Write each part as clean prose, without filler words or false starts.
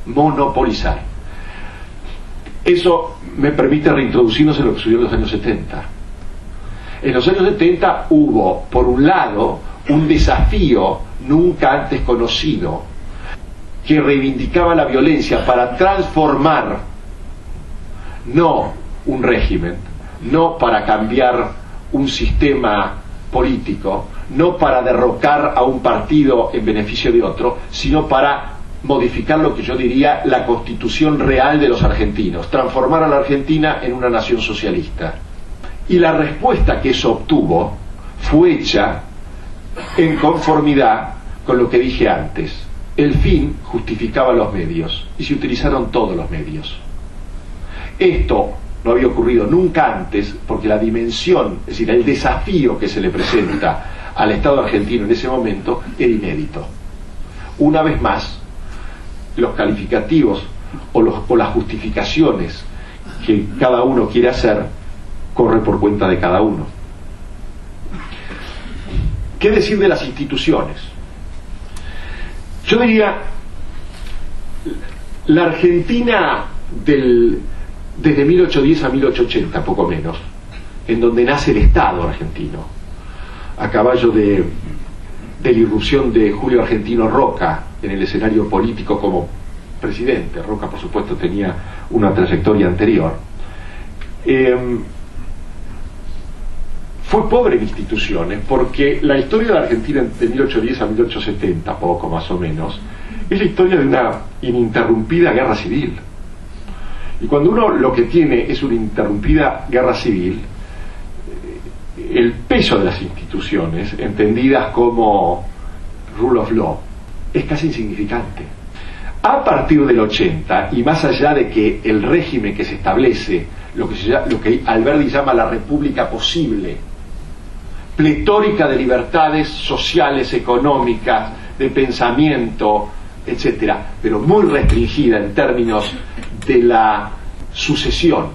monopolizar. Eso me permite reintroducirnos en lo que sucedió en los años 70. En los años 70 hubo, por un lado, un desafío nunca antes conocido que reivindicaba la violencia para transformar no un régimen, no para cambiar un sistema político, no para derrocar a un partido en beneficio de otro, sino para modificar lo que yo diría la constitución real de los argentinos, transformar a la Argentina en una nación socialista. Y la respuesta que eso obtuvo fue hecha en conformidad con lo que dije antes. El fin justificaba los medios y se utilizaron todos los medios. Esto no había ocurrido nunca antes porque la dimensión, es decir, el desafío que se le presenta al Estado argentino en ese momento era inédito. Una vez más, los calificativos o las justificaciones que cada uno quiere hacer corre por cuenta de cada uno. ¿Qué decir de las instituciones? Yo diría, la Argentina desde 1810 a 1880, poco menos, en donde nace el Estado argentino, a caballo de la irrupción de Julio Argentino Roca en el escenario político como presidente. Roca, por supuesto, tenía una trayectoria anterior. Fue pobre en instituciones porque la historia de la Argentina de 1810 a 1870, poco más o menos, es la historia de una ininterrumpida guerra civil. Y cuando uno lo que tiene es una interrumpida guerra civil, el peso de las instituciones, entendidas como rule of law, es casi insignificante. A partir del 80, y más allá de que el régimen que se establece, lo que Alberdi llama la república posible, pletórica de libertades sociales, económicas, de pensamiento, etcétera, pero muy restringida en términos de la sucesión.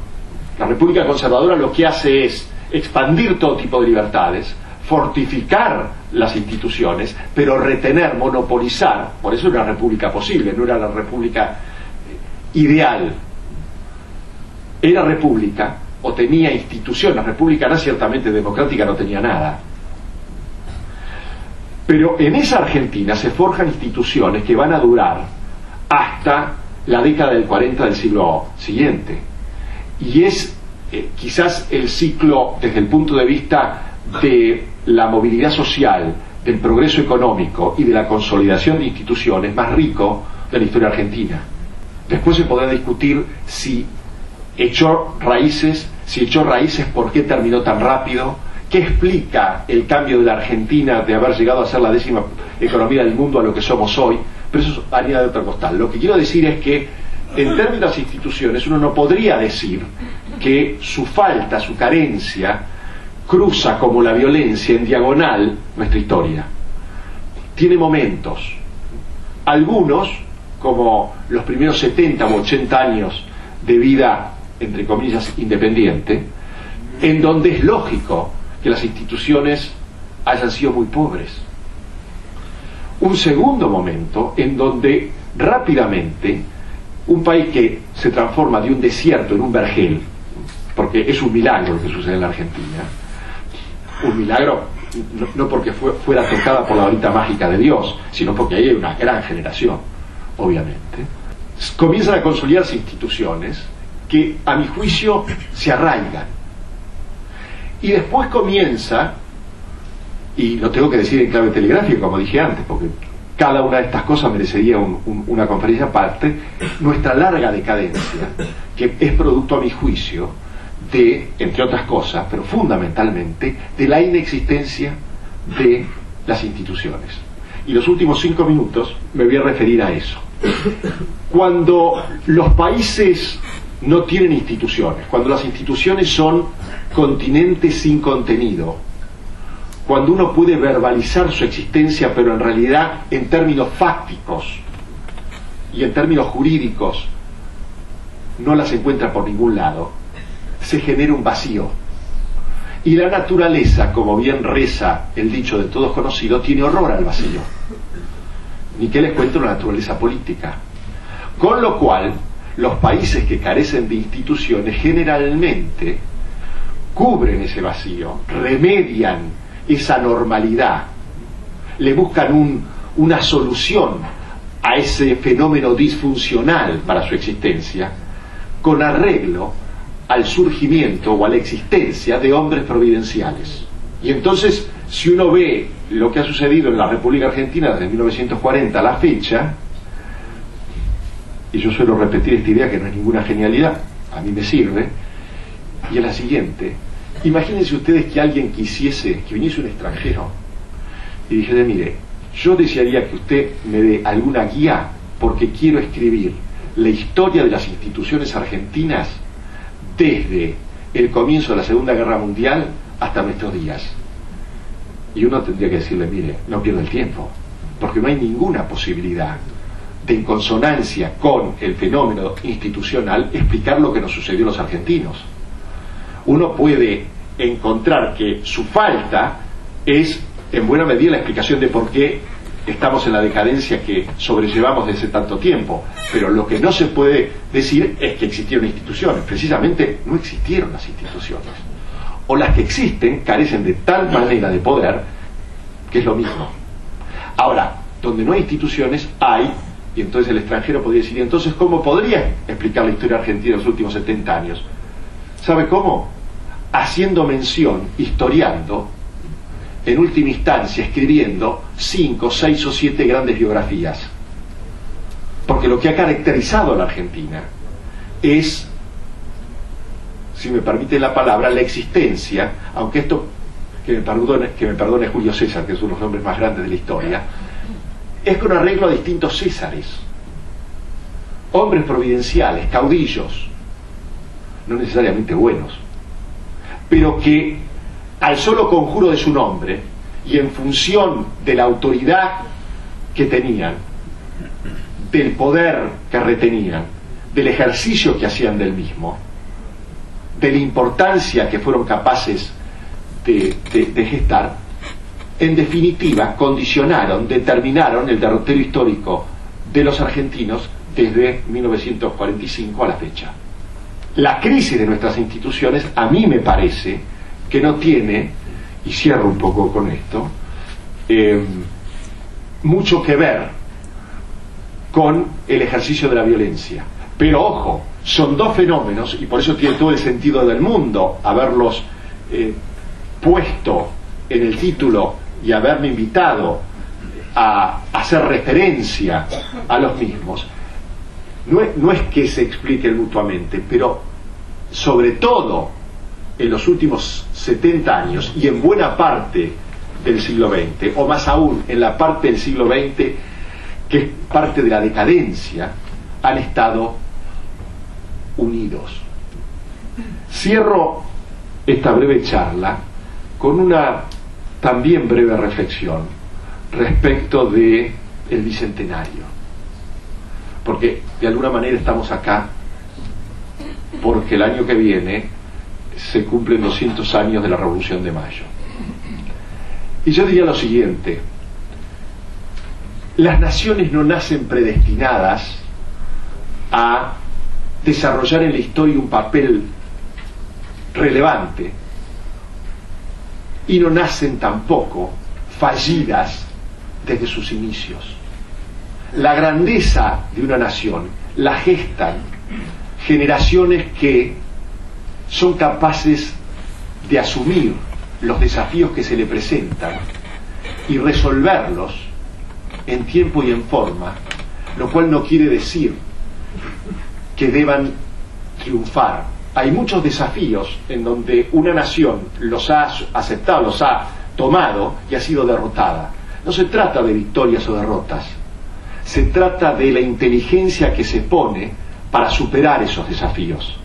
La República Conservadora lo que hace es expandir todo tipo de libertades, fortificar las instituciones, pero retener, monopolizar. Por eso era una república posible, no era la república ideal. Era república, o tenía instituciones. La república era ciertamente democrática, no tenía nada. Pero en esa Argentina se forjan instituciones que van a durar hasta la década del 40 del siglo siguiente. Y es quizás el ciclo, desde el punto de vista de la movilidad social, del progreso económico y de la consolidación de instituciones, más rico de la historia argentina. Después se podrá discutir si echó raíces, por qué terminó tan rápido, qué explica el cambio de la Argentina de haber llegado a ser la 10ª economía del mundo a lo que somos hoy, pero eso es harina de otro costal. Lo que quiero decir es que en términos de las instituciones uno no podría decir que su falta, su carencia cruza como la violencia en diagonal nuestra historia. Tiene momentos, algunos como los primeros 70 u 80 años de vida, entre comillas, independiente, en donde es lógico que las instituciones hayan sido muy pobres. Un segundo momento en donde rápidamente un país que se transforma de un desierto en un vergel, porque es un milagro lo que sucede en la Argentina, un milagro no porque fuera tocada por la varita mágica de Dios, sino porque ahí hay una gran generación, obviamente, comienzan a consolidarse instituciones que a mi juicio se arraigan, y después comienza, y lo tengo que decir en clave telegráfica como dije antes, porque cada una de estas cosas merecería una conferencia aparte, nuestra larga decadencia, que es producto a mi juicio de, entre otras cosas, pero fundamentalmente, de la inexistencia de las instituciones. Y los últimos 5 minutos me voy a referir a eso. Cuando los países no tienen instituciones, cuando las instituciones son continentes sin contenido, cuando uno puede verbalizar su existencia, pero en realidad en términos fácticos y en términos jurídicos no las encuentra por ningún lado, se genera un vacío. Y la naturaleza, como bien reza el dicho de todos conocido, tiene horror al vacío. Ni que les cuento la naturaleza política. Con lo cual, los países que carecen de instituciones generalmente cubren ese vacío, remedian esa normalidad, le buscan una solución a ese fenómeno disfuncional para su existencia, con arreglo al surgimiento o a la existencia de hombres providenciales. Y entonces, si uno ve lo que ha sucedido en la República Argentina desde 1940 a la fecha, y yo suelo repetir esta idea que no es ninguna genialidad, a mí me sirve, y es la siguiente: imagínense ustedes que alguien quisiese, que viniese un extranjero y dijera, mire, yo desearía que usted me dé alguna guía porque quiero escribir la historia de las instituciones argentinas desde el comienzo de la Segunda Guerra Mundial hasta nuestros días. Y uno tendría que decirle, mire, no pierda el tiempo, porque no hay ninguna posibilidad de, en consonancia con el fenómeno institucional, explicar lo que nos sucedió a los argentinos. Uno puede encontrar que su falta es en buena medida la explicación de por qué estamos en la decadencia que sobrellevamos desde tanto tiempo, pero lo que no se puede decir es que existieron instituciones. Precisamente no existieron las instituciones, o las que existen carecen de tal manera de poder que es lo mismo. Ahora, donde no hay instituciones hay, y entonces el extranjero podría decir, entonces ¿cómo podría explicar la historia argentina en los últimos 70 años? ¿Sabe cómo? Haciendo mención, historiando, en última instancia escribiendo 5, 6 o 7 grandes biografías. Porque lo que ha caracterizado a la Argentina es, si me permite la palabra, la existencia, aunque esto, que me perdone Julio César, que es uno de los hombres más grandes de la historia, es con arreglo a distintos Césares, hombres providenciales, caudillos, no necesariamente buenos, pero que al solo conjuro de su nombre y en función de la autoridad que tenían, del poder que retenían, del ejercicio que hacían del mismo, de la importancia que fueron capaces de gestar, en definitiva condicionaron, determinaron el derrotero histórico de los argentinos desde 1945 a la fecha. La crisis de nuestras instituciones, a mí me parece que no tiene, y cierro un poco con esto, mucho que ver con el ejercicio de la violencia. Pero ojo, son dos fenómenos, y por eso tiene todo el sentido del mundo haberlos puesto en el título y haberme invitado a hacer referencia a los mismos. No es que se expliquen mutuamente, pero sobre todo en los últimos 70 años y en buena parte del siglo XX, o más aún en la parte del siglo XX que es parte de la decadencia, han estado unidos. Cierro esta breve charla con una también breve reflexión respecto de el bicentenario, porque de alguna manera estamos acá porque el año que viene se cumplen 200 años de la Revolución de Mayo. Y yo diría lo siguiente: las naciones no nacen predestinadas a desarrollar en la historia un papel relevante, y no nacen tampoco fallidas desde sus inicios. La grandeza de una nación la gestan generaciones que son capaces de asumir los desafíos que se le presentan y resolverlos en tiempo y en forma, lo cual no quiere decir que deban triunfar. Hay muchos desafíos en donde una nación los ha aceptado, los ha tomado y ha sido derrotada. No se trata de victorias o derrotas, se trata de la inteligencia que se pone para superar esos desafíos.